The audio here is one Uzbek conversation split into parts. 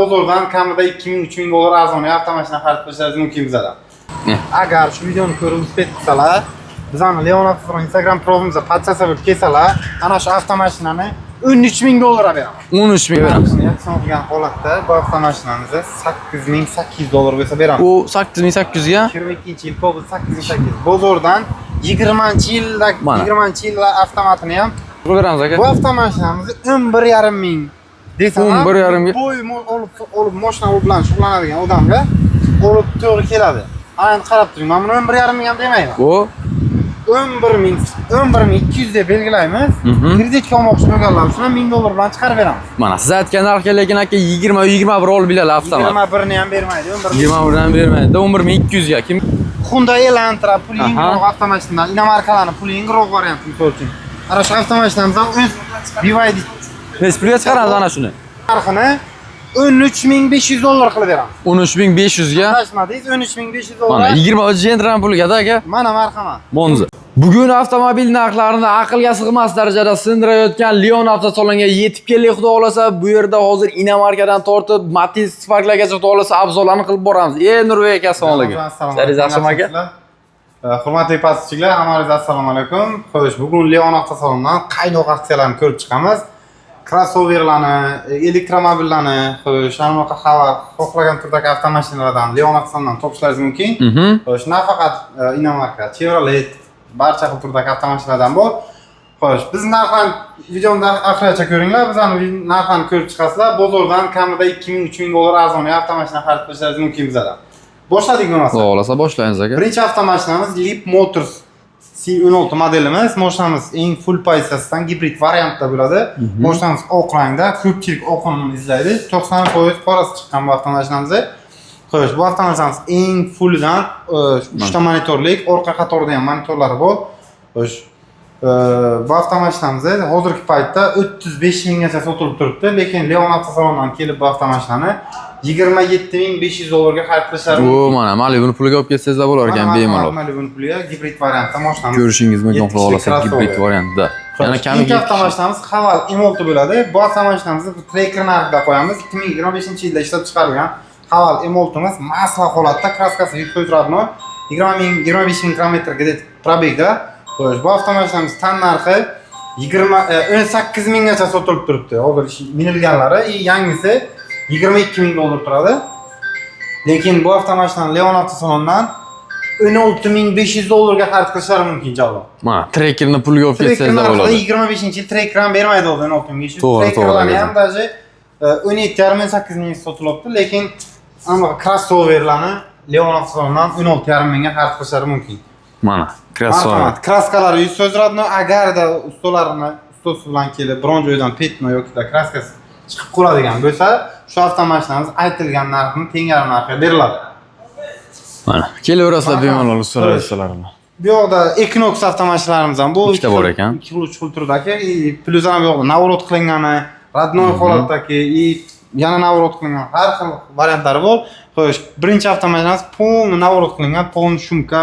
Bozordan kamida 2000-3000 dollar arzonga avtomashina xarid qilishingiz mumkin bizada. Agar shu videoni ko'rib ketsalar, bizning Leon Avtosalon Instagram profilimizga podpisatsiya qilib kelsalar, ana shu avtomashinani 13000 dollarga beraman. 13000 beramiz. Yakson qilgan holatda bu avtomashinamizni 8800 dollar bo'lsa beraman. U 8800 ga 22-yil Cobalt 8800. Bozordan 20-yillar avtomatini ham beramiz aka. bu avtomashinamizni 11.500 desam, 11.5 bo'y olib mashina bilan shug'ullanadigan odamga olib to'g'ri keladi. Ayni qarab turing, men buni 11.5 ham demayman. Bu 11.200 deb belgilaymiz. Kreditka olmoqchi bo'lganlar uchun 1000 dollar bilan chiqarib beramiz. Mana siz aytgan narxga lekin aka 20-21 olib biladi avtomat. 21 ni ham bermaydi. 21 dan bermaydi. 11200 ga kim? Hyundai Elantra puli ingroq avtomashinadan inomarkalarning puli ingroq varianti misol uchun. Ana shu avtomashinamizdan o'z BYD Nespriga chiqaramiz ana shuni. narxini 13500 dollar qilib beramiz. 13500 ga. Tashmadingiz 13500 dollar. Mana 20 jentran puliga-da aka. Mana marhamat. Monza. Bugun avtomobil narxlarini aqlga sig'mas darajada sindirayotgan Leon Avtosalonga yetib keldik, xudo xolasa. Bu yerda hozir inomarkadan tortib Matiz Sparklargacha xudo xolasa obzorlarni qilib boramiz. Nurbek aka, assalomu alaykum. Saringiz yaxshimi aka? Hurmatli paschilar, hammangiz assalomu alaykum. Xo'sh, bugun Leon Avtosalondan qaynoq aksiyalarni ko'rib chiqamiz. Crossoverlarni, elektromobillarni, xo'sh, anaqa xohlagan turdagi avtomashinalardan Leon Avtosalondan topishlaringiz mumkin. Xo'sh, nafaqat inomarka, Chevrolet, barcha xil turdagi avtomashinalardan bor. Xo'sh, biz narxlarni videomda oxirigacha ko'ringlar, bizning narxlarni ko'rib chiqasizlar. Bozordan kamida 2000-3000 dollar arzonga avtomashina xarid qilishingiz mumkin bizada. Boshladik bo'lmasa. Xudo xolasa boshlaymiz aka. Birinchi avtomashinamiz Leap Motors C16 modelimiz. Mashinamiz eng full pozitsiyasidan gibrid variantda bo'ladi. Mashinamiz oq rangda, ko'pchilik oqini izlaydi. 90% qorasi chiqqan bu avtomashinamiz. Xo'sh, bu avtomashinamiz eng fullidan 3 ta monitorlik, orqa qatorida ham monitorlari bor. Xo'sh, bu avtomashinamiz hozirgi paytda 35000 gacha sotilib turibdi, lekin Leon Avtosalondan kelib bu avtomashinani 27500 dollarga xarid qilishlari mumkin. Bu mana Malibu'ni puliga olib ketsangizlar bo'lar ekan bemalol. Malibu'ni puliga gibrid variantda mashinamiz. Ko'rishingiz mumkin, xudo xolasa gibrid variantda. Yana ikkinchi avtomashinamiz Haval M6 bo'ladi. Bu avtomashinamizni Tracker narxida qo'yamiz. 2025-yilda ishlab chiqarilgan Haval M6miz masla holatda, kraskasi 100% radno, 25000 kilometrga probegda. Xo'sh, bu avtomashinamiz tan narxi 18000 gacha sotilib turibdi. Hozir minilganlari, yangisi 22000 dollar turadi. Lekin bu avtomashinani Leon Avtosalondan 16500 dollarga xarid qilishlari mumkin javob. Mana Trackerni puliga olib ketsangizlar bo'ladi. 25-yil Tracker ham bermaydi hozir 16500. To'g'ri. Trackerlarni ham даже 17.5-18 sotilyapti, lekin anaqa crossoverlarni Leon Avtosalondan 16.5 mingga xarid qilishlari mumkin. Mana crossover. Kraskalari 100% radno, agarda ustosi bilan kelib biron joydan petno yoki da kraskasi chiqib qoladigan bo'lsa, shu avtomashinamiz aytilgan narxning tengari narxiga beriladi. Mana kelaverasizlar bemalol ustalar. Bu yoqda Equinox avtomashinalarimiz ham bu ikkita bor ekan. 2 xil turdagi, plus ham bu yoqda navorot qilingani, radnoy holatdagi, yana navorot qilingan har xil variantlari bor. Xo'sh, birinchi avtomashinamiz polni navorot qilingan, polni shumka,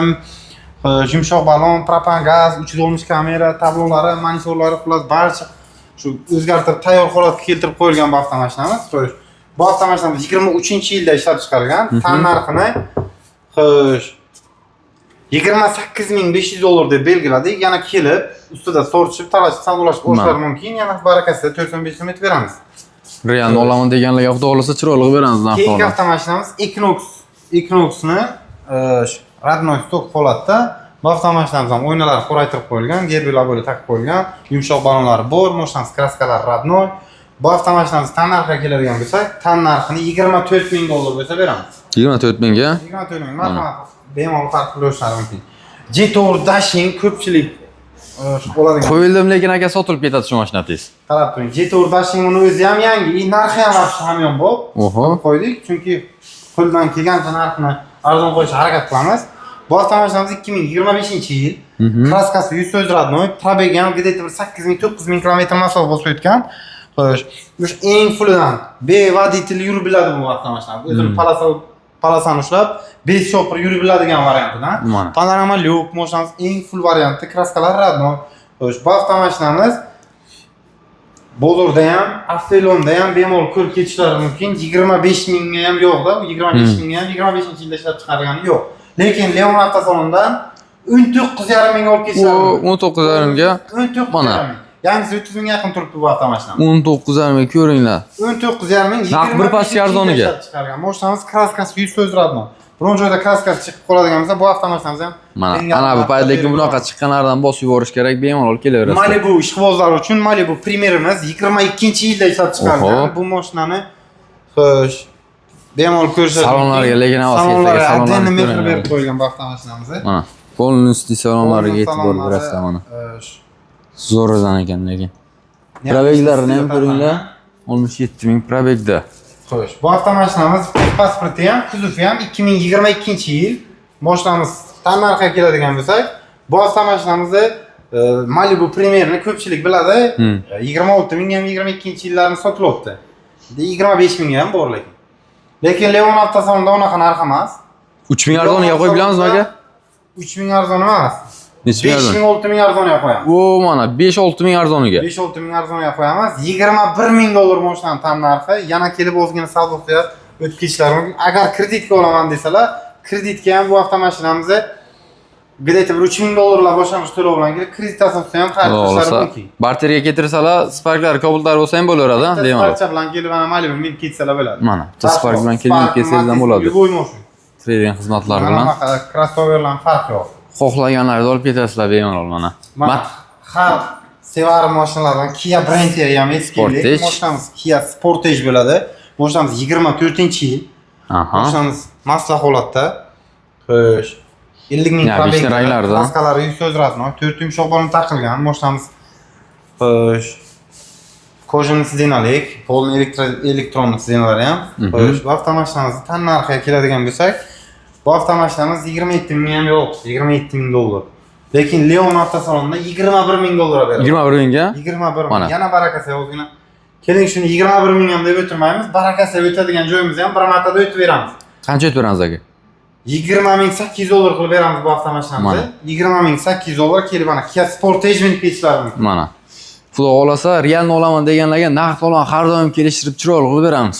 yumshoq balon, propan gaz, 360 kamera, tablolari, monitorlari, xullas barcha shu o'zgartirib tayyor holatga keltirib qo'yilgan bu avtomashinamiz. Xo'sh, bu avtomashinamiz 23-yilda ishlab chiqarilgan. Tan narxini xo'sh 28500 dollar deb belgiladik. Yana kelib ustida so'rchib, talashib, savdolashib olishlari mumkin. Yana barakasida 405 so'm beramiz. Realni olaman deganlarga xudo xolasa chiroyli beramiz narxni. Keyingi avtomashinamiz Equinox'ni radnoy stok holatda. Bu avtomashinamiz ham o'yinlari qoraytirib qo'yilgan, gerbi logoli taqib qo'yilgan, yumshoq balonlari bor, mashinamiz kraskalari radnoy. Bu avtomashinamiz tan narxiga keladigan bo'lsak, tan narxini 24000 dollar bo'lsa beramiz. 24000 ga? 24000. Marhamat, bemalol farq qilishlari mumkin. Jetour Dashing ko'pchilik oladigan. Qo'yildim, lekin aka sotilib ketadi shu mashinatingiz. Qarab turing, Jetour Dashing uni o'zi ham yangi, narxi ham yaxshi hamyon bor. Qo'ydik, chunki qo'ldan kelgancha narxini arzon qo'yishga harakat qilamiz. Bu avtomashinamiz 2025-yil. Kraskasi 100% radnoy, probegi ham где-то 8000-9000 kilometr masofa bosib o'tgan. Xo'sh, bu eng fullidan bevoditel yurib biladi bu avtomashina. O'zini palasani ushlab, 5 chopir yurib biladigan variantidan. Panorama lyuk, mashinamiz eng full varianti, kraskalar radnoy. Xo'sh, bu avtomashinamiz bozorda ham, Avtosalonda ham bemalol ko'rib ketishlari mumkin. 25 mingga ham yo'q-da, 25 mingga ham 25-yilda ishlab chiqargani yo'q. Lekin Leon avtosalondan 19,5 ming olib ketishlari mumkin. 19,5 ga 19,5 mana. Yangisi 30 ming yaqin turibdi bu avtomashina. 19,5 ga ko'ringlar. 19,5 ming Naq bir pastga arzoniga. Mashinamiz kraskasi 100 so'z turadi. Biron joyda kraskasi chiqib qoladigan bo'lsa, bu avtomashinamiz ham Mana bu paytdagi bunaqa chiqqanlardan bosib yuborish kerak, bemalol kelaverasiz. Malibu ishqibozlar uchun Malibu Premierimiz 22-yilda ishlab chiqarilgan. Bu mashinani xo'sh, bemalol ko'rishadi. Salonlarga lekin avvalgi salonlarga metr berib qo'yilgan bu avtomashinamizni. Mana, polnosti salonlariga e'tibor berasizlar mana. Zo'rdan ekan lekin. Probeglarini ham ko'ringlar. 67 ming probegda. Xo'sh, bu avtomashinamiz pasporti ham, kuzovi ham 2022-yil. Mashinamiz tan narxiga keladigan bo'lsak, bu avtomashinamizni Malibu Premierni ko'pchilik biladi. 26 ming ham 22-yillarni sotilyapti. 25 ming ham bor lekin. Lekin Leon avtosalonda unaqa narx emas. 3 ming arzoniga qo'yib bilamizmi aka? 3 ming arzon emas. Necha 5 ming 6 ming arzoniga qo'yamiz. O, mana 5-6 ming arzoniga. 5-6 ming arzoniga qo'yamiz. 21 ming dollar mashinaning tan narxi. Yana kelib o'zgina savdo qilib o'tib ketishlari mumkin. Agar kreditga olaman desalar, kreditga ham bu avtomashinamizni где-то 3 ming dollarlar boshlang'ich to'lov bilan kelib kredit asosida ham xarid qilishlari mumkin. Barterga keltirsalar, Sparklar kabuldar bo'lsa ham bo'laveradi, deyman. Sparkcha bilan kelib ana Malibu minib ketsalar bo'ladi. Mana, Spark bilan kelib ketsangiz ham bo'ladi. Trading xizmatlari bilan. Mana crossoverlarning farqi yo'q. Xohlaganlaringizni olib ketasizlar bemalol mana. Har sevara mashinalardan Kia brendi ham eskilik. Mashinamiz Kia Sportage bo'ladi. Mashinamiz 24-yil. Mashinamiz masla holatda. Xo'sh. 50 ming probeg. Maskalari 100 so'z ratno. 4 yumshoq bo'lim taqilgan. Mashinamiz xo'sh. Kojin sidenalik, polni elektron sidenalari ham. Xo'sh, bu avtomashinamizni tan narxiga keladigan bo'lsak, bu avtomashinamiz 27 ming ham yo'q, 27 ming dollar. Lekin Leon avtosalonida 21 ming dollar beradi. 21 mingga? 21 ming. Yana barakasi o'zgina. Keling shuni 21 ming ham deb o'tirmaymiz. Barakasi o'tadigan joyimizni ham bir martada o'tib beramiz. Qancha o'tib beramiz aka? 20,800 dollar qilib beramiz bu avtomashinamizni. 20,800 dollar kelib ana Kia Sportage minib ketishlari mumkin. Mana. Xudo xolasa, realni olaman deganlarga naqd olan har doim kelishtirib chiroyli qilib beramiz.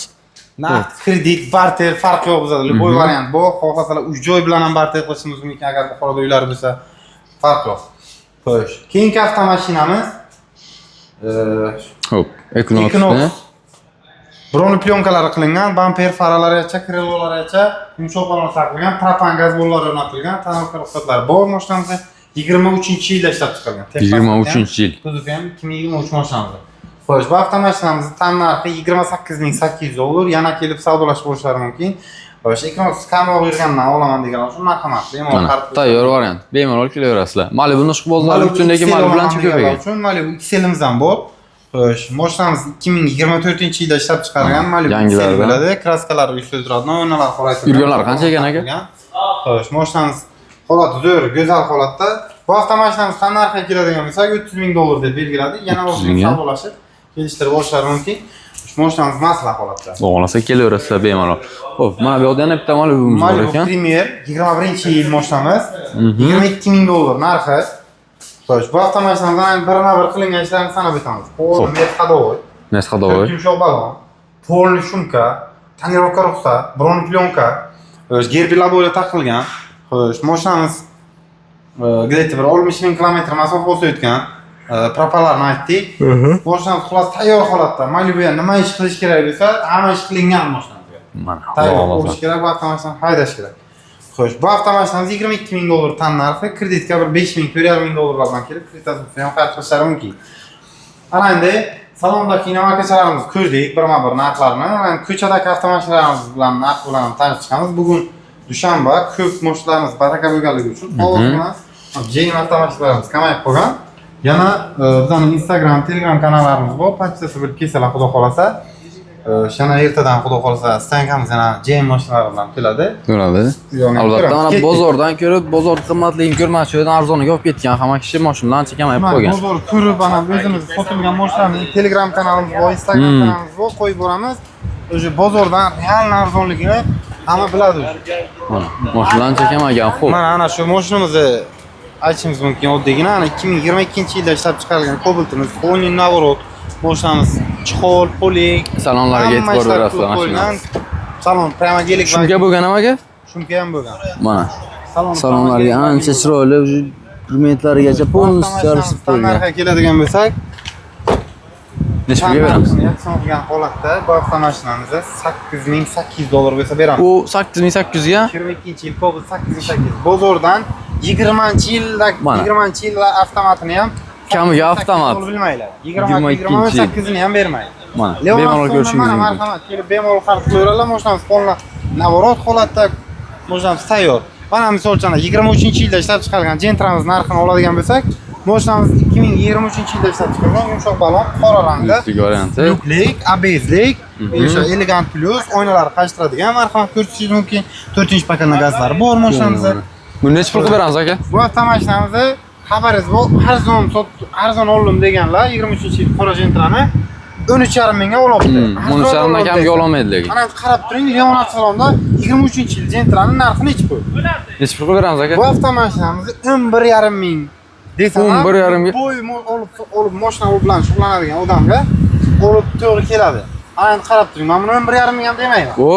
Naqd, kredit, barter farqi yo'q bizda. Любой variant bor. Xohlasalar 3 joy bilan ham barter qilishimiz mumkin agar Buxoroda uylar bo'lsa. Farq yo'q. Xo'sh, keyingi avtomashinamiz Xo'p, Equinox. Bron plyonkalari qilingan, bamper faralarigacha, krelolarigacha yumshoq bo'lib taqilgan, propan gaz bollari o'rnatilgan, tanaffus ruxsatlari bor. Mashinamiz 23-yilda ishlab chiqarilgan. 23-yil. Kuzovi ham 2023 mashinamiz. Xo'sh, bu avtomashinamizning tan narxi 28,800 dollar. Yana kelib savdolashib bo'lishlari mumkin. Xo'sh, Equinox kamroq yurgandan olaman deganlar uchun narx emas. Bemalol qarab tayyor variant. Bemalol kelaverasizlar. Malibu ishqibozlari uchun lekin Malibu bilan ko'paygan. Uchun Malibu XL'imiz ham bor. Xo'sh, mashinamiz 2024-yilda ishlab chiqarilgan Malibu XL bo'ladi. Kraskalari 100 turadi. Nominalar qoraytirib. Yurganlar qancha ekan aka? Xo'sh, mashinamiz holati zo'r, go'zal holatda. Bu avtomashinamiz tan narxiga keladigan bo'lsa 30 ming dollar deb belgiladi. Yana o'zini savdolashib kelishtirib olishlari mumkin. Mashinamiz masla holatda. O'g'lasa kelaverasizlar bemalol. Xo'p, mana bu yerda yana bitta Malibu'miz bor ekan. Malibu Premier 21-yil mashinamiz. 22 ming dollar narxi. Xo'sh, bu avtomashinamizdan birma-bir qilingan ishlarni sanab o'tamiz. Polni Mes ходовой. Yumshoq balon, polni shumka, tonirovka ruxsat, bron plyonka, xo'sh, gerbilabo'yla taqilgan. Xo'sh, mashinamiz где-то bir 60 ming kilometr masofa bo'lsa o'tgan. Propalarni aytdik. Mashinamiz xullas tayyor holatda. Malibuga nima ish qilish kerak desa, hamma ish qilingan mashinamizga. Mana, tayyor bo'lish kerak, bu avtomashinani haydash kerak. Xo'sh, bu avtomashinamiz 22 ming dollar tan narxi, kreditga bir 5 ming, 4,5 ming dollarlar bilan kelib, kredit asosida ham xarid qilishlari mumkin. Ana endi salondagi inovatsiyalarimizni ko'rdik, birma-bir narxlarni. Mana ko'chadagi avtomashinalarimiz bilan narx bilan tanishib chiqamiz. Bugun dushanba, ko'p mashinalarimiz baraka bo'lganligi uchun hozirgina JM avtomashinalarimiz kamayib qolgan. Yana bizning Instagram, Telegram kanallarimiz bor. Pochtasi bilib kelsalar, xudo xolasa. Shana ertadan xudo xolasa stankamiz yana JM mashinalari bilan keladi. Ko'radi. Albatta, mana bozordan ko'rib, bozor qimmatligini ko'rmoqchidan arzoniga olib ketgan hamma kishi mashinalarni chekamayib qo'ygan. Bozor ko'rib, ana o'zimiz sotilgan mashinalarni Telegram kanalimiz bor, Instagram kanalimiz bor, qo'yib boramiz. O'sha bozordan real arzonligini hamma biladi. Mana mashinalarni chekamagan, xo'p. Mana ana shu mashinamizni aytishimiz mumkin oddiygina ana 2022-yilda ishlab chiqarilgan Cobalt'imiz, Honda Navrot Mashinamiz chihol, polik. Salonlarga e'tibor berasizlar mashinamiz. Salon prямо gelik. Shumka bo'lgan ham aka? Shumka ham bo'lgan. Mana. Salonlarga ancha chiroyli, instrumentlarigacha полностью yarashib qo'ygan. Narxga keladigan bo'lsak, necha pulga beramiz? Yakson holatda bu avtomashinamiz $8,800 bo'lsa beramiz. U 8800 ga 22-yil Cobalt 8800. Bozordan 20-yil avtomatini ham kamiga avtomat bilmaylar. 28-ni ham bermaydi. mana bemalol ko'rishingiz mumkin. Marhamat, kelib bemalol xarid qilaveradilar. Mashinamiz polna navorot holatda, mashinamiz tayyor. Mana misol uchun 23-yilda ishlab chiqarilgan Gentramiz narxini oladigan bo'lsak, mashinamiz 2023-yilda ishlab chiqarilgan yumshoq balon, qora rangda, varianti. lyuklik, ABS-lik, o'sha elegant plus, oynalari qashtiradigan, marhamat ko'rishingiz mumkin. 4-paketli gazlari bor mashinamizda. Buni necha pulga beramiz aka? Bu avtomashinamizni xabaringiz bor, arzon oldim deganlar 23-yil qora Gentrani 13,5 mingga olibdi. 13,5 dan kamga ololmaydi lekin. Mana qarab turing, Leon avtosalonda 23-yil Gentrani narxi necha pul? Necha pulga beramiz aka? Bu avtomashinamizni 11,5 ming desam, 11,5 ga bo'y olib mashina bilan shug'ullanadigan odamga olib to'g'ri keladi. Ana qarab turing, men buni 11,5 ming ham demayman. Bu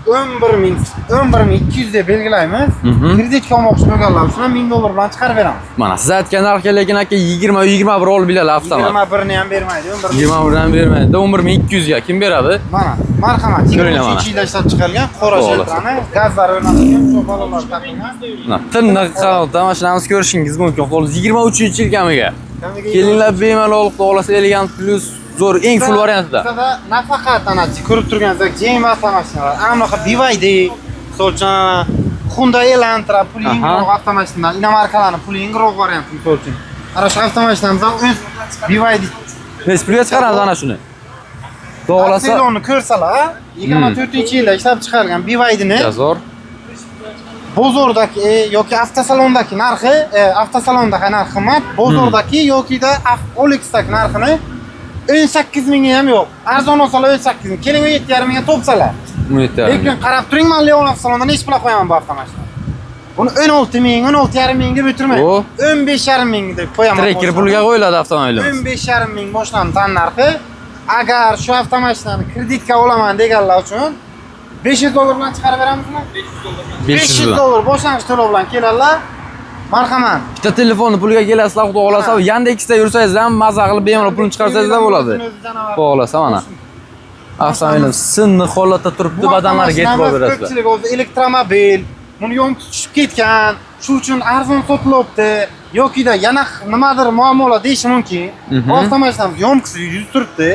11,200 deb belgilaymiz. Kreditka olmoqchi bo'lganlar uchun $1000 bilan chiqarib beramiz. mana siz aytgan narxga lekin aka 20-21 olib biladi avtomat. 21 ni ham bermaydi, 21 dan bermaydi. 11200 ga kim beradi? Mana, marhamat, 23-yilda ishlab chiqarilgan qora Gentrani, gazlari o'rnatilgan, shu balonlar taqilgan. Mana tinni qavatda mashinamiz ko'rishingiz mumkin. Xo'p, 23-yil kamiga. Kelinglar bemalol olasiz elegant plus zo'r eng full variantida. Bizda nafaqat ana ko'rib turganingizdek JM avtomashinalar, anaqa BYD, so'lchan Hyundai Elantra, puling avtomashinalar, inomarkalarning puling varianti misol uchun. Ana shu avtomashinamizdan o'z BYD Necha pulga chiqaramiz ana shuni? To'g'rilasa, Barcelona ko'rsalar, 24-yilda ishlab chiqarilgan BYDni zo'r. bozordagi yoki avtosalondagi narxi, avtosalondagi narxi qimmat, bozordagi yoki-da OLXdagi narxini 18 mingga ham yo'q. Arzon olsalar 18 ming, keling 7,5 mingga topsalar. Lekin qarab turing, men Leon avtosalonda necha pul qo'yaman bu avtomashina. Buni 16 ming, 16,5 mingga bitirmay, 15,5 ming deb qo'yaman. Trekker pulga qo'yiladi avtomobilimiz. 15,5 ming mashinani tan narxi. Agar shu avtomashinani kreditka olaman deganlar uchun $500 bilan chiqarib beramizmi? $500 boshlang'ich to'lov bilan keladilar. Marhamat. Bitta telefonni pulga kelasizlar, xudo xolasa, Yandexda yursangiz ham mazza qilib bemalol pulni chiqarsangiz ham bo'ladi. Xudo xolasa mana. Avtomobilimiz sinni holatda turibdi, badanlarga e'tibor berasizlar. Ko'pchilik o'zi elektromobil, buni yonib tushib ketgan, shu uchun arzon sotilibdi yoki-da yana nimadir muammolar deyish mumkin. Avtomashinamiz yonqisi yuz turibdi.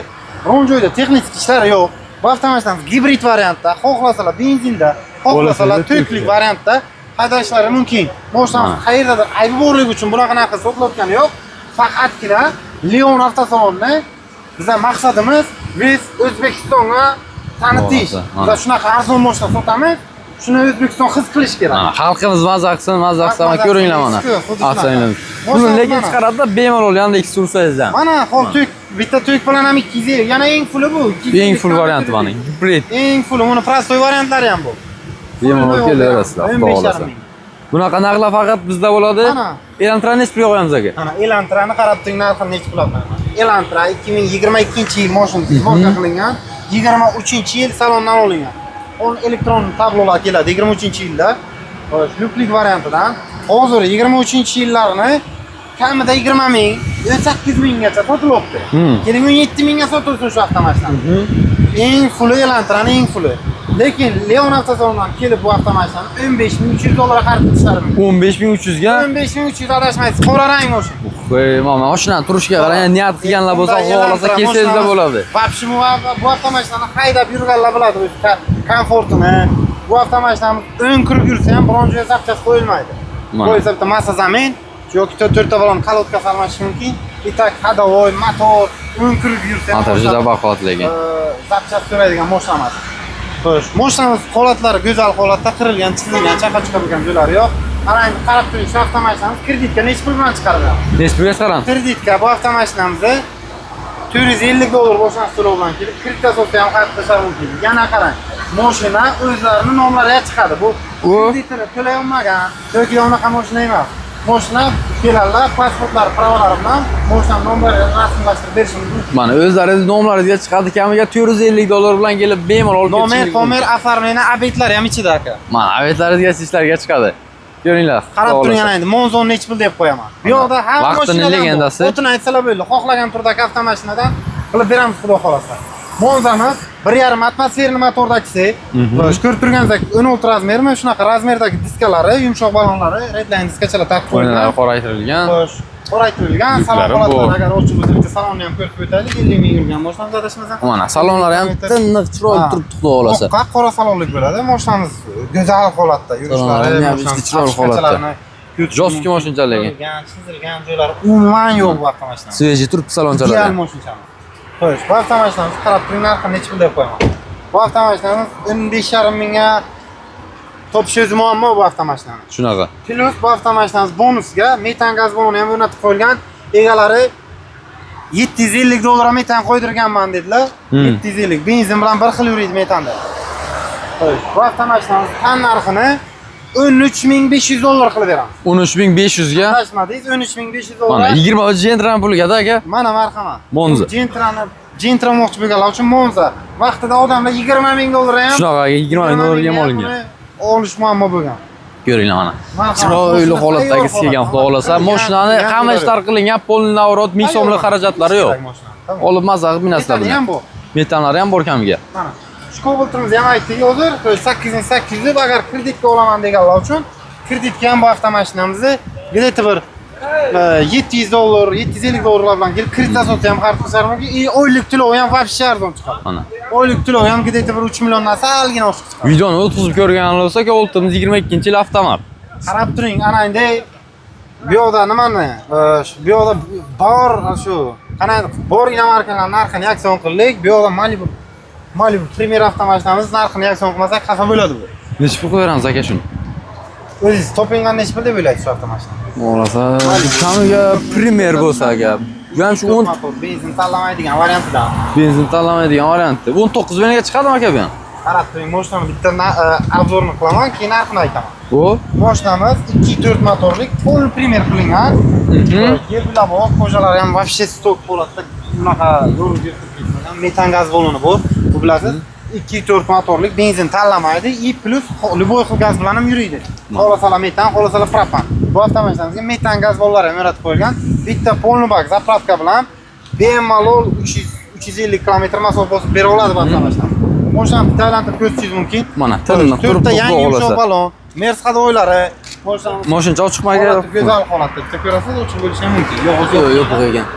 Biron joyda texnik ishlari yo'q. Bu avtomashinamiz gibrid variantda, xohlasalar benzinda, xohlasalar to'klik variantda haydashlari mumkin. Mashinamiz qayerdadir aybi borligi uchun bunaqa narsa sotilayotgani yo'q. Faqatgina Leon avtosalonni bizning maqsadimiz biz O'zbekistonga tanitish. Biz shunaqa arzon mashina sotamiz. Shuni O'zbekiston his qilish kerak. Xalqimiz mazza qilsin, ko'ringlar mana. Avtomobilimiz. Buni lekin chiqaradi bemalol Yandex sursangiz ham. Mana hol bitta to'k bilan ham 250. Yana eng fulli bu. Eng full varianti mana. Gibrid. Eng fulli, buni prostoy variantlari ham bor. Bemalol kelaverasizlar, xudo xolasa. Bunaqa narxlar faqat bizda bo'ladi. Elantrani necha pulga qo'yamiz aka? Mana Elantrani qarab turing, narxi necha pul oladi. Elantra 2022-yil mashinasi marka qilingan, 23-yil salondan olingan. On elektron tablolar keladi 23-yilda. Lyuklik variantidan. Hozir 23-yillarni kamida 20 ming, 18 minggacha sotilmoqda. Keling 17 mingga sotilsin shu avtomashinani. Eng fulli Elantrani eng fulli. Lekin Leon avtosalonidan kelib bu avtomashinani $15,300 xarid qilishlari mumkin. 15,300 ga? 15,300 adashmaysiz. Qora rang mashina. Voy, mana mashinani turishga qarang, niyat qilganlar bo'lsa, xohlasa kelsangizlar bo'ladi. Vobshe bu avtomashinani haydab yurganlar biladi o'z komfortini. Bu avtomashinamiz o'ng kirib yursa ham biron joyga zapchast qo'yilmaydi. Qo'ysa bitta massa zamin yoki to'rtta balon kalotka salmash mumkin. Itak, hadovoy, motor o'ng kirib yursa ham. Motor juda baquvvat lekin. Zapchast so'raydigan mashina emas. Xo'sh, mashinamiz holatlari go'zal holatda, qirilgan, chizilgan, chaqa chiqarilgan joylari yo'q. Mana endi qarab turing, shu avtomashinamiz kreditka necha pul bilan chiqariladi? Necha pulga chiqaramiz? Kreditka bu avtomashinamizni $450 boshlang'ich to'lov bilan kelib, kreditka sotsa ham xarid qilish mumkin. Yana qarang, mashina o'zlarining nomlariga chiqadi. Bu kreditini to'lay olmagan yoki unaqa mashina emas. mashina keladilar, pasportlar, pravolari bilan mashinani nomlarini rasmiylashtirib berishimiz mumkin. Mana o'zlaringiz nomlaringizga chiqadi, kamiga $450 bilan kelib bemalol olib Nomer, ketishingiz komer, oformleniya, obyektlar ham ichida aka. Mana obyektlaringizga ishlarga chiqadi. Ko'ringlar. Qarab turing ana endi Monzon nechi pul deb qo'yaman. Bu yoqda hamma Vaqtini legendasi. O'tini aytsalar bo'ldi. Xohlagan turdagi avtomashinadan qilib beramiz xudo xolasa. Monzamiz 1,5 atmosferli motordagisi. Xo'sh, ko'rib turganingizdek 16 razmermi? Shunaqa razmerdagi diskalari, yumshoq balonlari, redline diskachalar taqib qo'yilgan. O'yinlar qoraytirilgan. Xo'sh, qoraytirilgan. Salon holatlar agar ochib o'tirsa salonni ham ko'rib o'taylik. 50 ming yurgan mashinamiz adashmasam. Mana salonlari ham tiniq, chiroyli turibdi xudo xolasa. Oqqa qora salonlik bo'ladi. Mashinamiz go'zal holatda yurishlari, chiroyli holatda. Jostki mashinchalar lekin. Chizilgan joylari umuman yo'q bu avtomashinamiz. Sveji turibdi salonchalar. Ideal mashinamiz. Xo'sh, bu avtomashinamiz qarab turing, narxi necha pul deb qo'yaman. Bu avtomashinamiz 15,5 mingga topishingiz muammo bu avtomashinani. Shunaqa. Plus bu avtomashinamiz bonusga metan gaz baloni ham o'rnatib qo'yilgan. Egalari $750 metan qo'ydirganman dedilar. 750. Benzin bilan bir xil yuradi metanda. Xo'sh, bu avtomashinamiz tan narxini $13,500 qilib beramiz. 13,500 ga. Tashmadingiz $13,500. Mana 20 Gentra pulga aka. Mana marhamat. Monza. Gentra moqchi bo'lganlar uchun Monza. Vaqtida odamlar $20,000 ham Shunaqa $20,000 ham olingan. Olish muammo bo'lgan. Ko'ringlar mana. Chiroyli holatdagi kelgan xudo xolasa. Mashinani hamma ishlar qilingan, polni navrot 1000 so'mlik xarajatlari yo'q. Olib maza qilib minasizlar Metani ham bilan. bu. Metanlari ham bor kamiga. Mana. Shkobiltirimizni ham aytdik hozir 8800 deb agar kreditga olaman deganlar uchun kreditga ham bu avtomashinamizni где-то bir $700, $750 bilan kelib kredit asosida ham xarid qilishar mumkin. Oylik to'lovi ham вообще arzon chiqadi. Mana. Oylik to'lovi ham где-то bir 3 milliondan salgina oshib chiqadi. Videoni o'tkazib ko'rgan bo'lsak, oltimiz 22-yil avtomat. Qarab turing, ana endi bu yoqda nimani? Bu yoqda bor shu qanday bor inomarkalar narxini yakson qildik. Bu yoqda Malibu Premier avtomashinamiz narxini yakson qilmasak xafa bo'ladi bu. Necha pul qo'yamiz aka shuni? O'zingiz topingan necha pul deb o'ylaysiz shu avtomashina? Bo'lsa, kamiga Premier bo'lsa aka. Bu ham shu 10 benzin tanlamaydigan variantidan. benzin tanlamaydigan variantda. 19 milliga chiqadimi aka bu ham? Qarab turing, mashinani bitta obzorni qilaman, keyin narxini aytaman. Bu Mashinamiz 2.4 motorlik, full Premier qilingan. Gelbilabo, qo'jalari ham вообще stok holatda bunaqa zo'r ketmagan. Metan gaz baloni bor. Bu bilasiz, 2.4 motorlik, benzin tanlamaydi, и plus любой xil gaz bilan ham yuradi. Xohlasalar metan, xohlasalar propan. Bu avtomashinamizga metan gaz balonlari ham o'rnatib qo'yilgan. Bitta polni bak zapravka bilan bemalol 350 km masofa bosib bera oladi bu avtomashina. Mashinani bitta aylantirib ko'rishingiz mumkin. mana tinni turib yangi yumshoq balon, Mers hadoylari, Mashincha ochiqmaga go'zal holatda bitta ko'rasiz, ochiq bo'lishi ham mumkin. yo'q qo'ygan.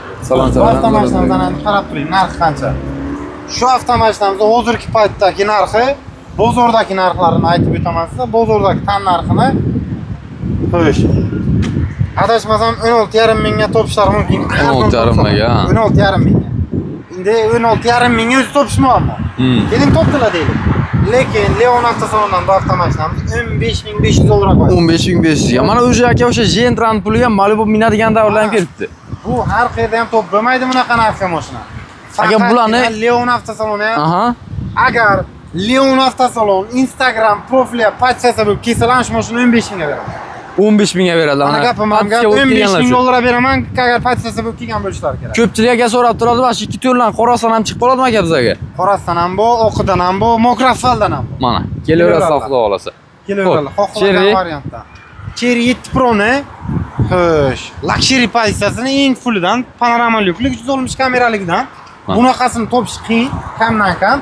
Bu avtomashinamizdan endi qarab turing, narxi qancha. Shu avtomashinamizning hozirgi paytdagi narxi, bozordagi narxlarini aytib o'taman sizga. Bozordagi tan narxini qo'yish. Adashmasam 16,5 mingga topishlari mumkin. 16,5 mingga. 16,5 mingga. Endi 16,5 mingga o'zi topish muammo. Keling topdilar deylik. Lekin Leon avtosalondan bu avtomashinamiz $15,500 qo'ydi. 15,500 ga. Mana o'sha aka o'sha Gentra puliga Malibu minadigan davrlardan kelibdi. Bu har qayerda ham top bo'lmaydi bunaqa narxga mashina. Aka bularni Leon avtosaloni ham aha. agar Leon avtosalon Instagram profiliga podsiyasi bo'lib kelsalar, shu mashina 15 mingga beradi. 15 mingga beradilar. Mana gapim ham gap, $15,000 beraman, agar podsiyasi bo'lib kelgan bo'lishlari kerak. Ko'pchilik aka so'rab turadi, mana shu ikki to'rlan qorasidan ham chiqib qoladimi aka bizga? Qorasidan ham bu, oqidan ham bu, mokrasfaldan ham bu. Mana, kelaverasiz xudo xolasa. Kelaveradi, xohlagan variantda. Cherry 7 Pro'ni xo'sh, luxury pozitsiyasini eng fullidan, panorama lyukli 360 kameraligidan bunaqasini topish qiyin, kamdan kam.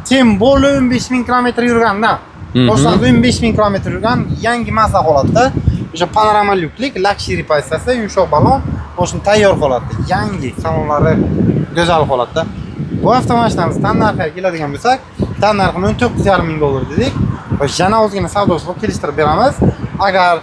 Tem bo'li 15 ming kilometr yurgandan. Boshdan 15 ming kilometr yurgan yangi masa holatda, o'sha panorama lyuklik, luxury pozitsiyasi, yumshoq balon, mashina tayyor holatda, yangi salonlari go'zal holatda. Bu avtomashinamiz tan narxiga keladigan bo'lsak, tan narxini $19,5 dedik. Va yana o'zgina savdosi qilib kelishtirib beramiz. Agar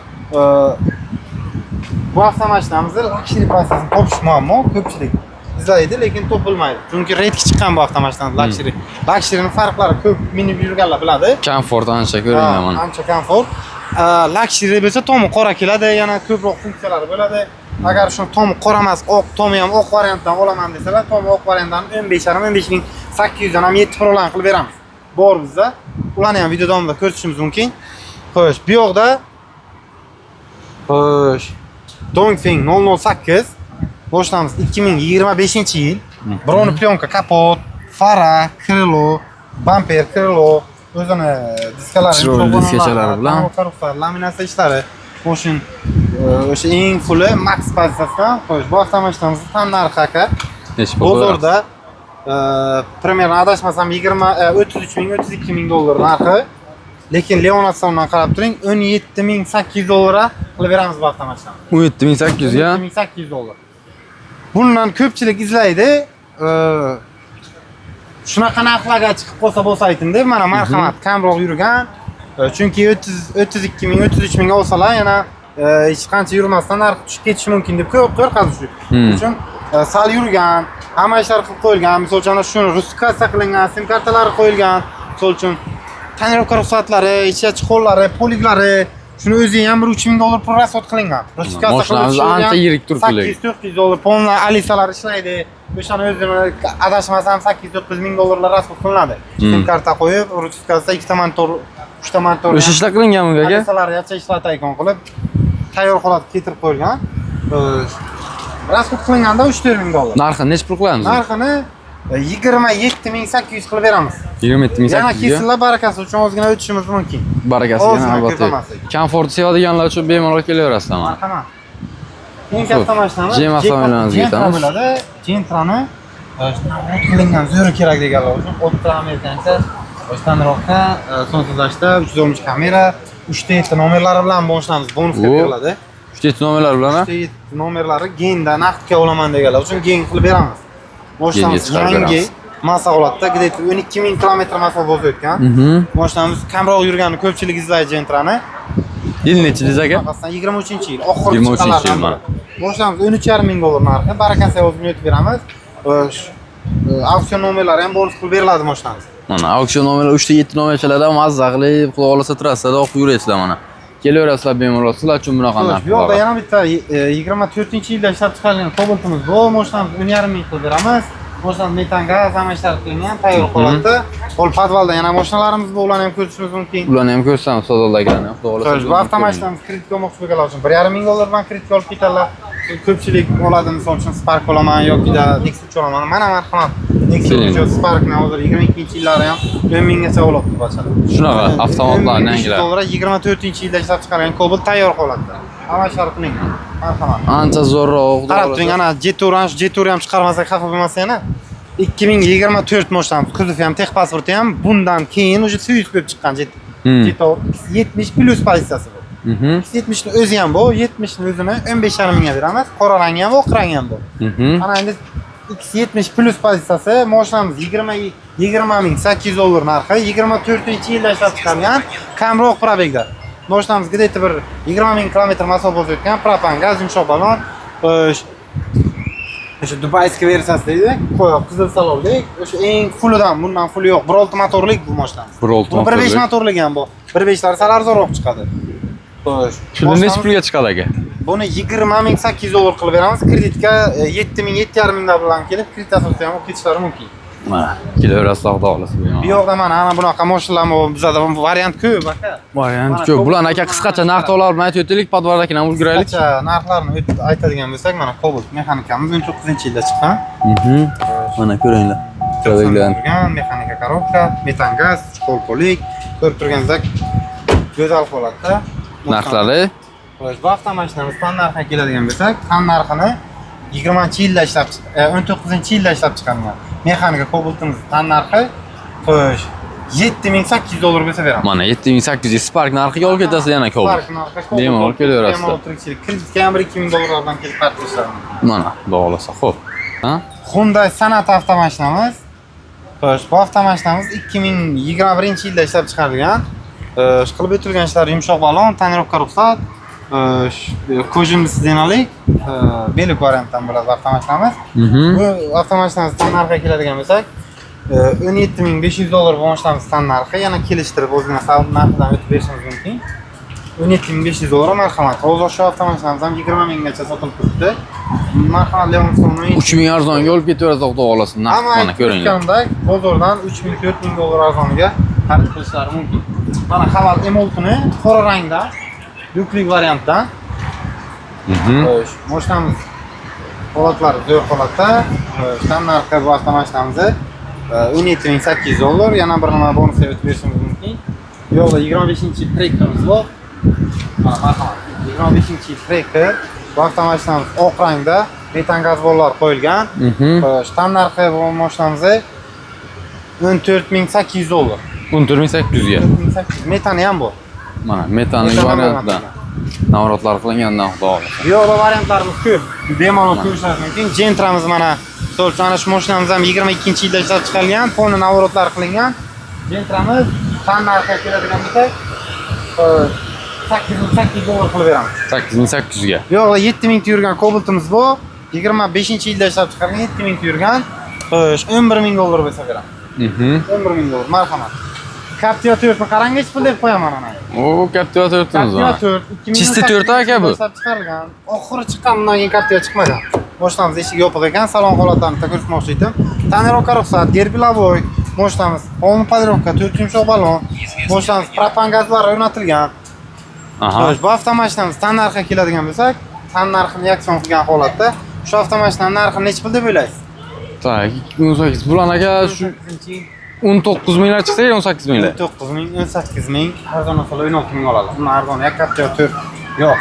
bu avtomashinamizni luxury pozitsiyasini topish muammo, ko'pchilik izlaydi, lekin topilmaydi. Chunki redki chiqqan bu avtomashinamiz luxury. Luxuryning farqlari ko'p, minib yurganlar biladi. Komfort ancha ko'ringlar mana. Ancha komfort. Luxury bo'lsa tomi qora keladi, yana ko'proq funksiyalari bo'ladi. Agar shuni tomi qora emas, oq, tomi ham oq variantdan olaman desalar, tomi oq variantdan 15,800 dan ham 7 Pro'larni qilib beramiz. Bor bizda. Ularni ham video davomida ko'rishimiz mumkin. Xo'sh, bu yoqda Xo'sh. Dongfeng 008 boshlaymiz 2025-yil. Broni plyonka, kapot, fara, krilo, bamper, krilo, o'zini diskalari, Chiroyli diskachalari bilan laminatsiya ishlari. Moshin o'sha eng fulli max pozitsiyasidan. Xo'sh, bu avtomashinamizni tan narxi aka. Bozorda примерно adashmasam 33 ming, 32 ming dollar narxi. Lekin Leonard salonidan qarab turing, 17800 dollarga qilib beramiz bu avtomashinani. 17800 ga. 17800 dollar. Bundan ko'pchilik izlaydi. Shunaqa narxlarga chiqib qolsa bo'lsa ayting deb, mana marhamat, kamroq yurgan. Chunki 32 ming, 33 ming olsalar yana hech qancha yurmasdan narxi tushib ketishi mumkin deb qo'rqadi shu. Uchun sal yurgan, hamma ishlar qilib qo'yilgan. Misol uchun shuni rustifikatsiya qilingan, sim kartalari qo'yilgan. Misol uchun tonirovka ruxsatlari, ichki qo'llari, poliglari, shuni o'zi ham 3 ming dollar pul rasxod qilingan. Rustifikatsiya Mashinamiz ancha yirik turibdi. 800-900 dollar polna alisalar ishlaydi. O'shani o'zini adashmasam 800-900 ming dollarlar rasxod qilinadi. Sim karta qo'yib, rustifikatsiya 2 ta motor, 3 ta motor. O'sha ishlar qilinganmi aka? Alisalarni yacha ishlatayotgan qilib tayyor holatga keltirib qo'yilgan. Rasxod qilinganda 3-4 ming dollar. Narxi necha pul qilamiz? Narxini 27800 qilib beramiz. 27800 Yana ga. kesinlar barakasi uchun ozgina o'tishimiz mumkin. Barakasi yana albatta. Komfort sevadiganlar uchun bemalol kelaverasizlar mana. Marhamat. Eng katta mashinamiz Jema avtomobillarimizga ketamiz. Bo'ladi. Gentrani qilingan zo'ri kerak deganlar uchun o'rta amerikancha standartda sonsizlashda 313 kamera, 3 ta yetti nomerlari bilan boshlanamiz, bonusga beriladi. 3 ta yetti nomerlar bilan? 3 ta yetti nomerlari genda naqdga olaman deganlar uchun gen qilib beramiz. Boshlanamiz yangi masa holatda, где-то 12 ming kilometr masofa bo'lib o'tgan. Boshlanamiz kamroq yurganini ko'pchilik izlaydi Gentrani. Yil nechingiz aka? 23-yil, oxirgi chiqqanlardan biri. Boshlanamiz 13,5 ming dollar narxi, barakasiga o'zini o'tib beramiz. Auksion nomerlari ham bonus qilib beriladi boshlanamiz. Mana auksion nomerlar 3 ta 7 nomerchalardan mazza qilib, xudo xolasa trassada o'qib yuraysizlar mana. Kelaverasizlar bemalol, sizlar uchun bunaqa narx. Bu yoqda yana bitta 24-yilda ishlab chiqarilgan Cobalt'imiz bor. Boshlanamiz 1,5 ming qilib beramiz. Boshlanamiz metan gaz ham ishlab qilingan, tayyor holatda. Qo'l podvalda yana mashinalarimiz bor, ularni ham ko'rishimiz mumkin. Ularni ham ko'rsam savdodagilarni, xudo xolasa. Bu avtomashinamiz kreditga olmoqchi bo'lganlar uchun 1,5 ming dollar bilan kreditga olib ketadilar. Ko'pchilik oladi, misol uchun Spark olaman yoki Nexus olaman. Mana marhamat. Nexus Sparkni hozir 22-yillari ham 10 minggacha olib bachadi. Shunaqa avtomobillarni yangilar. Dollar 24-yilda ishlab chiqarilgan Cobalt tayyor holatda. Hamma ishlari qilingan. Marhamat. Ancha zo'rroq. Qarab turing, ana Jetur ham chiqarmasak xafa bo'lmasa yana 2024 boshlanib, kuzovi ham, tex pasporti ham bundan keyin уже Swiss bo'lib chiqqan Jetur 70 plus pozitsiyasi bor. 70 ni o'zi ham bor, 70 ni o'zini 15,5 mingga beramiz. Qora rangi ham, oq rangi ham bor. Ana endi X70 plus pozitsiyasi mashinamiz 20,800 dollar narxi, 24-yilda ishlab chiqarilgan, kamroq probegda. Mashinamiz где-то bir 20 ming kilometr masofa bo'lib o'tgan, propan gaz, yumshoq balon. O'sha Dubayskiy versiyasi deydi, qo'yib qizil salonlik, o'sha eng fullidan, bundan fulli yo'q, 1.6 motorlik bu mashinamiz. 1.5 motorlik ham bor. 1.5 lar sal arzonroq chiqadi. Xo'sh. Shuni necha pulga chiqadi aka? Buni 20,800 dollar qilib beramiz. Kreditga 7 ming, 7,5 mingdan bilan kelib, kredit asosida ham olib ketishlari mumkin. Mana, kelaverasizlar xudo xolasa. Bu yoqda mana bunaqa mashinalar bor, bizda variant ko'p aka. Variant ko'p. Bularni aka qisqacha narx-navlar bilan aytib o'taylik, podvardagini ham ulguraylik. Qisqacha narxlarni aytadigan bo'lsak, mana Cobalt mexanikamiz 19-yilda chiqqan. Mana ko'ringlar. Turgan mexanika korobka, metan gaz, qo'lpolik, ko'rib turganingizdek go'zal holatda. Narxlari Bu avtomashinamiz tan narxiga keladigan bo'lsak, tan narxini 20-yilda ishlab 19-yilda ishlab chiqarilgan. Mexanika Cobalt'imiz tan narxi xo'sh 7800 dollar bo'lsa beramiz. mana 7800 Spark narxiga olib ketasiz yana Cobalt. Spark narxi Bemalol kelaverasiz. Kreditga ham 2 ming dollardan kelib tartiblashlari. Mana, xudo xolasa, xo'p. Ha? Hyundai Sonata avtomashinamiz. Xo'sh, bu avtomashinamiz 2021-yilda ishlab chiqarilgan. Qilib o'tilgan ishlar yumshoq balon, tonirovka ruxsat, kojinli sidenalik, belik variantdan bo'ladi avtomashinamiz. Bu avtomashinamiz tan narxiga keladigan bo'lsak, 17,500 dollar boshlanamiz tan narxi, yana kelishtirib o'zini narxidan o'tib berishimiz mumkin. 17,500 dollar marhamat. Hozir shu avtomashinamiz ham 20 minggacha sotilib turibdi. Marhamat Leon Sony 3000 arzonga olib ketaverasiz xudo xolasa. Narx mana ko'ringlar. Bozordan 3000 4000 dollar arzoniga xarid qilishlari mumkin. Mana halal M6ni qora rangda, yuklik variantdan Xo'sh, mashinamiz holatlari zo'r holatda. Shtam narxi bu avtomashinamizni $17,800. Yana bir nima bonus aytib berishimiz mumkin. Yo'qda 25-Tracker bor. Marhamat. 25-Tracker. Bu avtomashinamiz oq rangda metan gaz bollar qo'yilgan. Shtam narxi bu mashinamizni $14,800. 14.800 ga. Metani ham bor. Mana metanli variantda navrotlar qilingandan xudo xohlasa. Yo'q, variantlarimiz ko'p. Bemalol ko'rishingiz mumkin. Gentramiz mana so'lchani shu mashinamiz ham 22-yilda ishlab chiqarilgan, fonni navrotlar qilingan. Gentramiz tan narxiga keladigan bo'lsak, $8,800 qilib beramiz. 8.800 ga. Yo'q, 7,000 ta yurgan Cobalt'imiz bor. 25-yilda ishlab chiqarilgan, 7,000 ta yurgan. Xo'sh, $11,000 bo'lsa beramiz. $11,000. Marhamat. Captiva 4 ni qarang, hech pul deb qo'yaman ana. O, Captiva 4'imiz Captiva var. 4 Chisti 4 aka bu. ishlab chiqarilgan. Oxiri chiqqandan keyin Captiva chiqmagan. Mashinamiz eshigi yopiq ekan, salon holatlarini ko'rsatmoqchi edim. Tonirovka ruxsat, derbilovoy, mashinamiz polni podrovka, 4 yumshoq balon. Mashinamiz propan gazlari o'rnatilgan. Aha. Xo'sh, bu avtomashinamiz tan narxiga keladigan bo'lsak, tan narxini yakson qilgan holatda shu avtomashinaning narxini necha pul deb o'ylaysiz? Tak, 2018 bulan aka shu 19 minglar chiqsa 18 minglar. 9,000, 18,000, arzon olsa 16,000 oladi. Undan arzon Captiva 4 yo'q.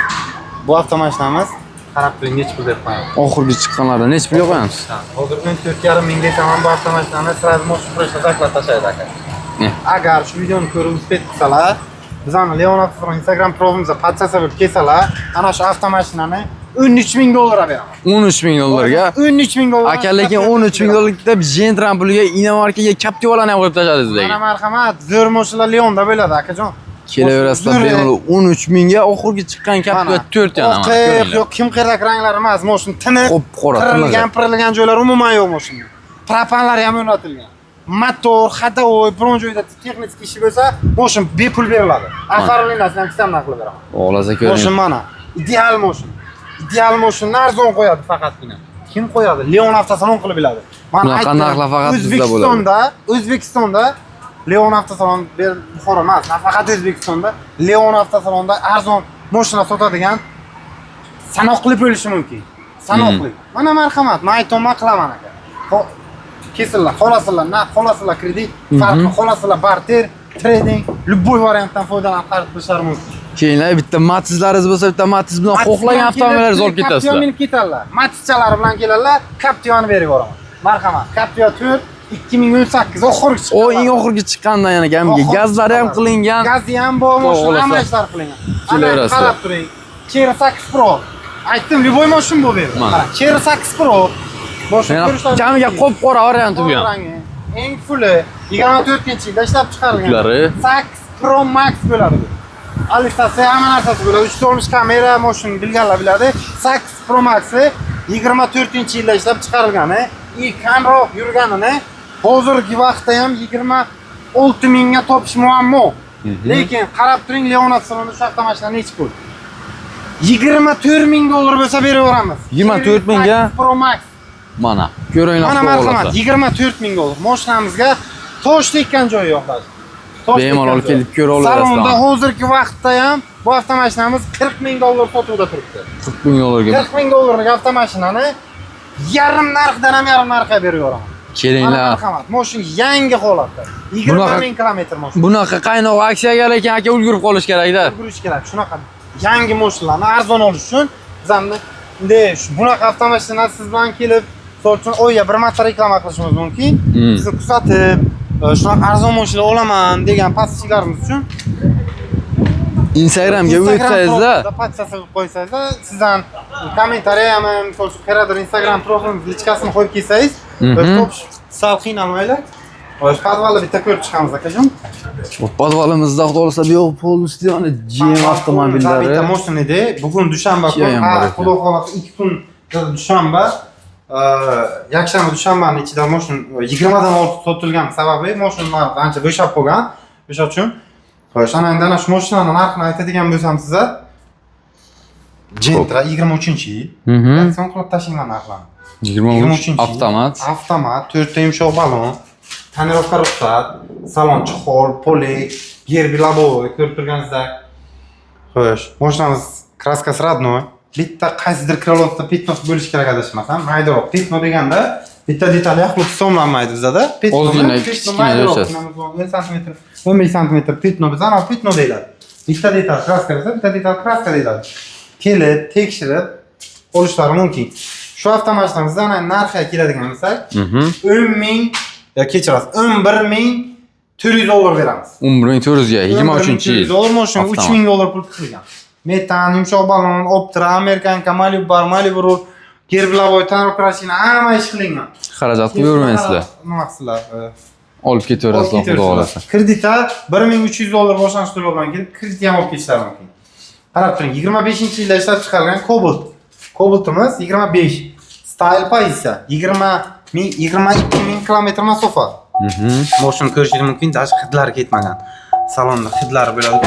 Bu avtomashinamiz qarab turing, necha pul deb qo'yamiz. Oxirgi chiqqanlarda necha pulga qo'yamiz? Hozir 14,5 ming desam ham bu avtomashinani sразу moshina qurishda zaklab tashlaydi aka. Agar shu videoni ko'rib uspet qilsalar, bizning Leon Avtosalon Instagram profilimizga podpisa qilib kelsalar, ana shu avtomashinani $13,000 beraman. $13,000 ga. $13,000. Aka lekin $13,000 deb Gentram puliga Inomarkaga Captiva'larni ham qo'yib tashladingiz Mana lekin. marhamat, zo'r mashinalar Leonda bo'ladi akajon. Kelaverasizlar bemalol 13,000 ga oxirgi chiqqan Captiva 4 yana mana. Yo'q, kim qiraq ranglar emas, mashina tiniq. Qop-qora, Qirilgan joylar umuman yo'q mashina. Propanlari ham o'rnatilgan. Motor, ходовой, biron joyda texnik ishi bo'lsa, mashina bepul beriladi. Оформлениясini ham kistamdan qilib beraman. O'g'laza ko'ring. Mashina mana, ideal mashina. Ideal mashina arzon qo'yadi faqatgina. Kim qo'yadi? Leon Avtosalon qilib biladi. Mana Bunaqa narxlar faqat bizda bo'ladi. O'zbekistonda Leon Avtosalon Buxoro emas, nafaqat O'zbekistonda Leon Avtosalonda arzon mashina sotadigan sanoqli bo'lishi mumkin. Sanoqli. Mana marhamat, men aytaman qilaman aka. Kesinlar, xolasizlar kredit, farqi xolasizlar barter, trading, любой variantdan foydalanib xarid qilishlari mumkin. Keyinlar bitta Matizlaringiz bo'lsa, bitta Matiz bilan xohlagan avtomobillaringizni olib Captiva ketasizlar. minib ketadilar. Matizchalari bilan keladilar, Captiva'ni berib yuboraman. Marhamat, Captiva 4 2018 oxirgi chiqqan. O eng oxirgi chiqqandan yana gamiga gazlari ham qilingan. Gazi ham bor, mashina ham ishlar qilingan. Kelaverasizlar. Qarab turing. Cherry 8 Pro. Aytdim, любой mashina bu berdi. Mana. Qarang, Cherry 8 Pro. Boshqa Kamiga qop-qora varianti bu ham. Eng fulli 24-yilda ishlab chiqarilgan. Uklari 8 Pro Max bo'ladi bu. Alistasi hamma narsasi bo'ladi. 3 to'rmish kamera, mashina bilganlar biladi. 8 Pro Max 24-yilda ishlab chiqarilgani, kamroq yurganini hozirgi vaqtda ham 26 mingga topish muammo. Lekin qarab turing, Leon Avtosalonda shu avtomashina necha pul? $24,000 bo'lsa beraveramiz. 24,000 ga Pro Max. mana. Ko'ringlar Mana marhamat, xohlasa. $24,000. Mashinamizga tosh tekkan joyi yo'q hozir. Bemalol kelib ko'ra olasizlar. Salonda hozirgi vaqtda ham bu avtomashinamiz $40,000 sotuvda turibdi. $40,000 ga. $40,000 avtomashinani yarim narxdan ham yarim narxga berib yuboraman. Kelinglar. Marhamat, mashina yangi holatda. 20,000 kilometr mashina. Bunaqa qaynoq aksiyaga lekin aka ulgurib qolish kerak-da. Yugurish kerak. Shunaqa yangi mashinalarni arzon olish uchun bizamni bunaqa avtomashinalar siz bilan kelib, so'lchun oyga bir marta reklama qilishimiz mumkin. Sizni kuzatib, shunaqa arzon mashina olaman degan podpischilarimiz uchun Instagramga o'tsangizlar, podpisa qo'ysangizlar, sizdan kommentariy ham, so'lchun qayerdir Instagram profilimizga lichkasini qo'yib kelsangiz, sal qiynalmaylar. Xo'sh, podvalni bitta ko'rib chiqamiz akajon. podvalimizda xudo xolasa bu yoq polностью GM avtomobillari. Bitta mashina edi. Bugun dushanba kun, xudo xolasa 2 kun dushanba. Yakshanba dushanbaning ichida mashina 20 dan ortiq sotilgan sababi mashinalar ancha bo'shab qolgan. O'sha uchun. Xo'sh, ana endi shu mashinaning narxini aytadigan bo'lsam sizga Gentra 23-yil. Yakson qilib tashlayman narxlarni. 23 avtomat. Avtomat, 4 ta yumshoq balon, tonirovka ruxsat, salon chixol, polek, gerbi labovoy ko'rib turganingizdek. Xo'sh, mashinamiz kraskasi родной. bitta qaysidir krolosda petnos bo'lish kerak adashmasam. Maydaroq petno deganda bitta detal yaxlit hisoblanmaydi bizda. Ozgina kichkina o'lchasi. 10 sm, 15 sm petno bizda ana petno deyiladi. Bitta detal kraska desa, bitta detal kraska deyiladi. Kelib, tekshirib olishlari mumkin. Shu avtomashinamizda ana narxiga keladigan bo'lsak, 10.000 kechirasiz, 11.400 dollar beramiz. 11.400 ga 23-yil. Dollar moshina 3.000 dollar pul tikilgan. Metan, yumshoq balon, Optra, Amerikanka, Malibu Roll, Gerblaboy, Tanrokrashina hamma ish qilingan. Xarajat qilib yurmaysizlar. Nima qilsizlar? Olib ketaverasizlar, xudo xolasa. Kreditda 1300 dollar boshlanish to'lovi bilan kelib, kredit ham olib ketishlari mumkin. Qarab turing, 25-yilda ishlab chiqarilgan Cobalt. Cobaltimiz 25. Style pozitsiya 22.000 km masofa. Moshina ko'rishingiz mumkin, даже hidlari ketmagan. Salonda hidlari bo'ladi.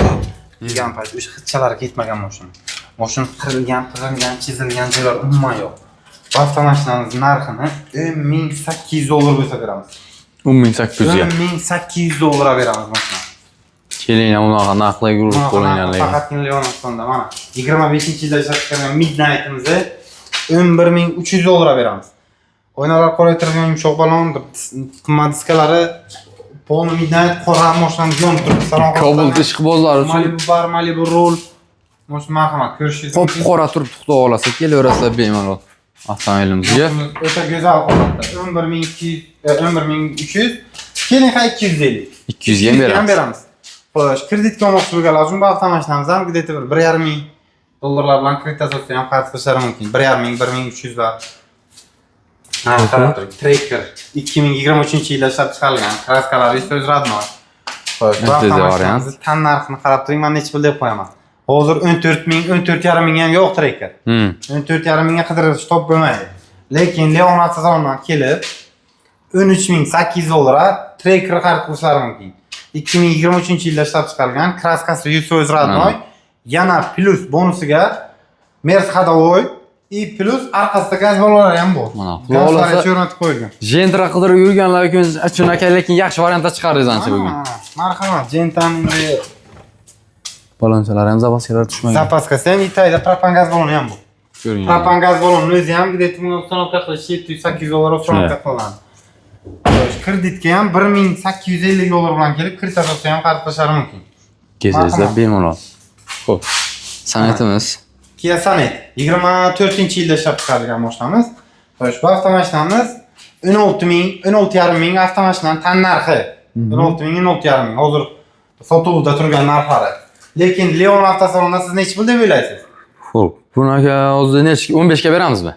Degan payt o'sha hidchalari ketmagan moshina. Moshina qirilgan, chizilgan joylar umuman yo'q. Bu avtomashinamiz narxini 10.800 dollar bo'lsa beramiz. 10.800 ga. 10.800 dollar beramiz moshina. Kelinglar unaqa narxlarga urib qo'yinglar. Faqat Leonardda mana 25-yilda ishlab chiqargan Midnight'imizni 11.300 dollar beramiz. Oynalar qoraytirgan yumshoq balon, qimmat diskalari, polni Midnight qora moshinani yonib turibdi. Salon Cobalt ishqibozlar uchun Malibu Roll moshina marhamat ko'rishingiz qop qora turibdi, xudo xolasa kelaverasizlar bemalol avtomobilimizga. O'ta go'zal holatda 11.300 keling 250. 200 ga beramiz. Xo'sh, kreditga olmoqchi bo'lganlar uchun bu avtomashinamiz ham где-то 1.5 dollarlar bilan kredit asosida ham xarid qilishlari mumkin. 1.5 1300 lar. Ha, qarab turing. Tracker 2023-yilda ishlab chiqarilgan. Kraskalari so'z radnoy. Xo'sh, bu avtomashinamiz tan narxini qarab turing, men necha pul deb qo'yaman. Hozir 14.5 ming ham yo'q Tracker. 14.5 mingga qidirish top bo'lmaydi. Lekin Leon avtosalonidan kelib 13.800 dollarga Tracker xarid qilishlari mumkin. 2023-yilda ishlab chiqarilgan, kraskasi 100% radnoy, yana plus bonusiga Merz Hadovoy и plus orqasida gaz balonlari ham bor. Mana xulosa o'rnatib qo'yilgan. Gentra qidirib yurganlar uchun aka, lekin yaxshi variantda chiqardingiz ancha bugun. Marhamat, Gentan endi balonchalar ham zapaskalar tushmagan. Zapaskasi ham Italiyada propan gaz baloni ham bor. Ko'ring. Propan gaz balonining o'zi ham где-то ustonovka qilish 700-800 dollar ustonovka qilinadi. Kreditga ham 1.850 dollar bilan kelib, kredit asosida ham xarid qilishlari mumkin. Kelsangiz bemalol. Xo'p. San'atimiz Kia Sonet 24-yilda ishlab chiqarilgan mashinamiz. Xo'sh, bu avtomashinamiz 16.5 ming avtomashinaning tan narxi. 16.5 ming. Hozir sotuvda turgan narxlari. Lekin Leon avtosalonida siz necha pul deb o'ylaysiz? Xo'p, buni aka hozir necha 15 ga beramizmi?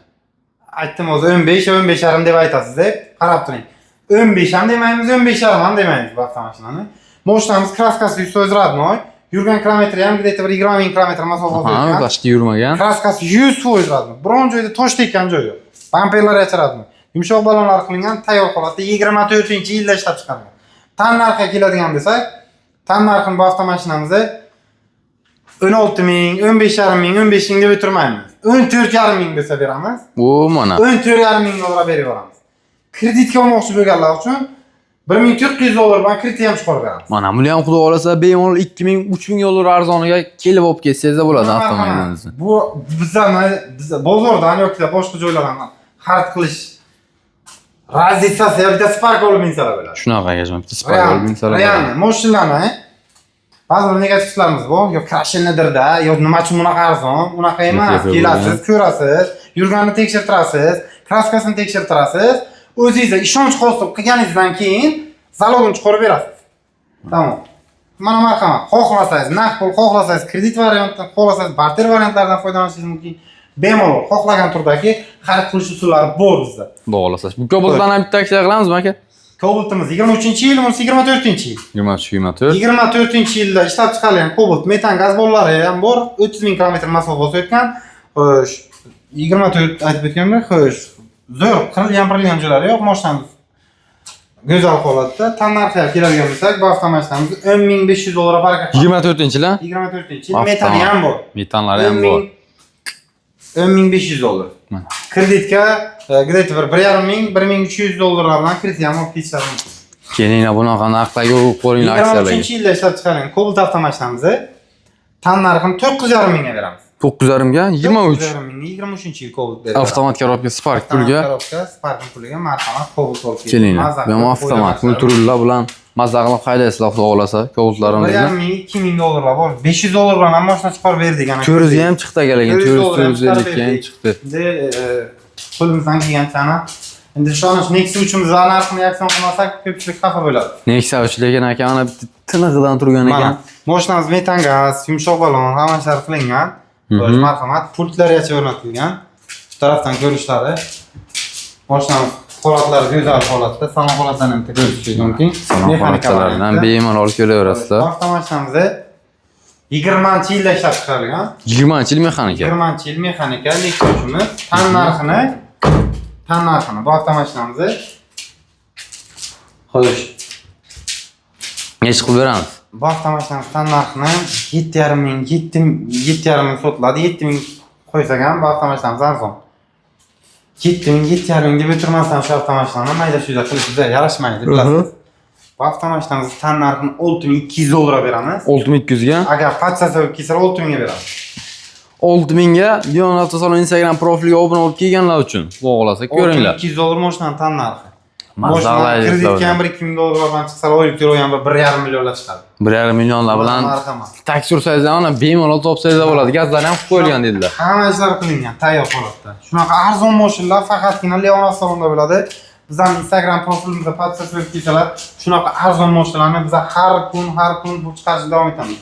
Aytdim hozir 15.5 deb aytasiz deb qarab turing. 15 ham demaymiz, 15.5 ham demaymiz bu avtomashinani. Mashinamiz kraskasi 100% radnoy. Yurgan kilometri ham где-то 20 ming kilometr masofa o'tgan. Ha, boshqa yurmagan. Kraskasi 100% radnoy. Biron joyda tosh tekkan joyi yo'q. Bamperlar yachiradmi? Yumshoq balonlar qilingan, tayyor holatda 24-yilda ishlab chiqarilgan. Tan narxiga keladigan desak, tan narxini bu avtomashinamizni 16 ming, 15.5 ming, 15 ming deb o'tirmaymiz. 14.5 ming desa beramiz. O, mana. 14.5 ming dollar berib yuboramiz. Kreditga olmoqchi bo'lganlar uchun 1.400 dollar bilan kredit ham chiqarib beramiz. Mana buni ham xudo xolasa bemalol 2.000, 3.000 dollar arzoniga kelib olib ketsangiz bo'ladi avtomobilingizni. Bu biz bozordan yoki boshqa joylardan xarid qilish razitsasi bitta Spark olib minsalar bo'ladi. Shunaqa gazma bitta Spark olib minsalar bo'ladi. Real mashinalarni ba'zi bir negativlarimiz bor, yo krashinnidirda, yo nima uchun bunaqa arzon, unaqa emas. Kelasiz, ko'rasiz, yurganini tekshirtirasiz, kraskasini tekshirtirasiz. O'zingizga ishonch hosil qilganingizdan keyin zalogini chiqarib berasiz. Tamom. Mana marhamat, xohlasangiz naqd pul, xohlasangiz kredit variantidan, xohlasangiz barter variantlaridan foydalanishingiz mumkin. Bemalol xohlagan turdagi xarid qilish usullari bor bizda. Xudo xolasa. Bu Cobaltdan ham bitta ishlar qilamizmi aka? Cobaltimiz 23-yil, bunisi 24-yil. 23-24. 24-yilda ishlab chiqarilgan Cobalt metan gaz ballonlari ham bor. 30 ming kilometr masofa o'tgan. Xo'sh, 24 aytib o'tganman, xo'sh. Zo'r, qirilgan joylari yo'q, mashinamiz go'zal holatda. Tan narxiga keladigan bo'lsak, bu avtomashinamiz 10.500 dollar baraka. 24-yil-a? 24-yil. Metani ham bor. Metanlari ham bor. 10.500 dollar. Kreditga где-то 1.5 ming, 1.300 dollarlar bilan kredit ham olib ketishlar mumkin. Kelinglar bunaqa narxlarga urib qo'yinglar aksiyalarga. 23-yilda ishlab chiqarilgan Cobalt avtomashinamizni tan narxini 9.5 mingga beramiz. 9,5 ga 23. 23-yil Cobalt beradi. Avtomat korobka Spark pulga. Korobka, Spark pulga marhamat Cobalt olib keling. Kelinglar. Bu ham avtomat multirullar bilan mazza qilib haydaysizlar xudo xolasa Cobaltlarimizni. 1,5-2,000 dollarlar bor. 500 dollar bilan ham mashina chiqarib berdik ana. 400 ham chiqdi akalagan. 450 ga ham chiqdi. Endi qo'limizdan kelganchani endi ishonish Nexia uchun biz narxini aksiyon qilmasak ko'pchilik xafa bo'ladi. Nexia uchun lekin aka ana bitta tinig'idan turgan ekan. Mashinamiz metan gaz, yumshoq balon, hamma ishlar qilingan. O'z marhamat, pultlargacha o'rnatilgan. Bu tarafdan ko'rishlari. Mashinamiz holatlari go'zal holatda, salon holatdan ham ko'rishingiz mumkin. Mexanikalardan bemalol kelaverasizlar. Avtomashinamiz 20-yilda ishlab chiqarilgan. 20-yil mexanika. 20-yil mexanika Nexia uchun tan narxini bu avtomashinamizni xo'sh. Necha qilib beramiz? Bu avtomashinamiz tan narxini 7,5 ming, 7,5 ming sotiladi. 7 ming qo'ysak ham bu avtomashinamiz arzon. 7 ming, 7,5 ming deb o'tirmasdan shu avtomashinani mayda-chuyda qilish bizga yarashmaydi, bilasiz. Bu avtomashinamiz tan narxini 6,200 dollar beramiz. 6,200 ga. Agar patsasi bo'lib kelsa 6 mingga beramiz. 6,000 ga Leon Avtosalon Instagram profiliga obuna bo'lib kelganlar uchun xudo xolasa ko'ringlar. 200 dollar mashinani tan narxi. Mazzalar kreditga ham 2 ming dollardan chiqsa, oylik to'lov ham 1,5 millionlar chiqadi. 1,5 millionlar bilan taksi ursangizlar mana bemalol topsangizlar bo'ladi. Gazlar ham qilib qo'yilgan dedilar. Hamma ishlar qilingan, tayyor holatda. Shunaqa arzon mashinalar faqatgina Leon Avtosalonda bo'ladi. Bizning Instagram profilimizda podpis qilib kelsalar, shunaqa arzon mashinalarni biz har kun bu chiqarishni davom etamiz.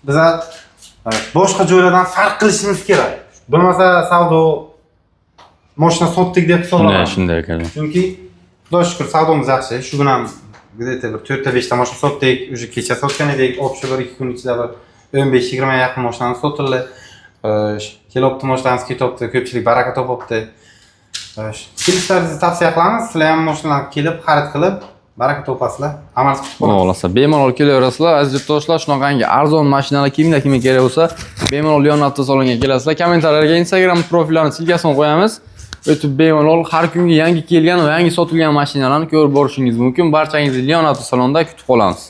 Biz boshqa joylardan farq qilishimiz kerak. Bo'lmasa savdo mashina sotdik deb hisoblaymiz. Shunday ekan. Chunki Xudo shukr savdomiz yaxshi. Shu kun ham где-то bir 4 ta 5 ta mashina sotdik. Уже kecha sotgan edik. Общий bir 2 kun ichida bir 15-20 ga yaqin mashinamiz sotildi. Kelibdi mashinamiz ketibdi. Ko'pchilik baraka topibdi. Kelishlaringizni tavsiya qilamiz. Sizlar ham mashinalarni kelib, xarid qilib, baraka topasizlar. Amal qilib qo'ying. Xo'lasa bemalol kelaverasizlar. Aziz yurtdoshlar, shunaqangi arzon mashinalar kimga kerak bo'lsa, bemalol Leon Avtosalonga kelasizlar. Kommentarlarga Instagram profillarini silkasini qo'yamiz. O'tib bemalol har kungi yangi kelgan va yangi sotilgan mashinalarni ko'rib borishingiz mumkin. Barchangizni Leon Avtosalonda kutib qolamiz.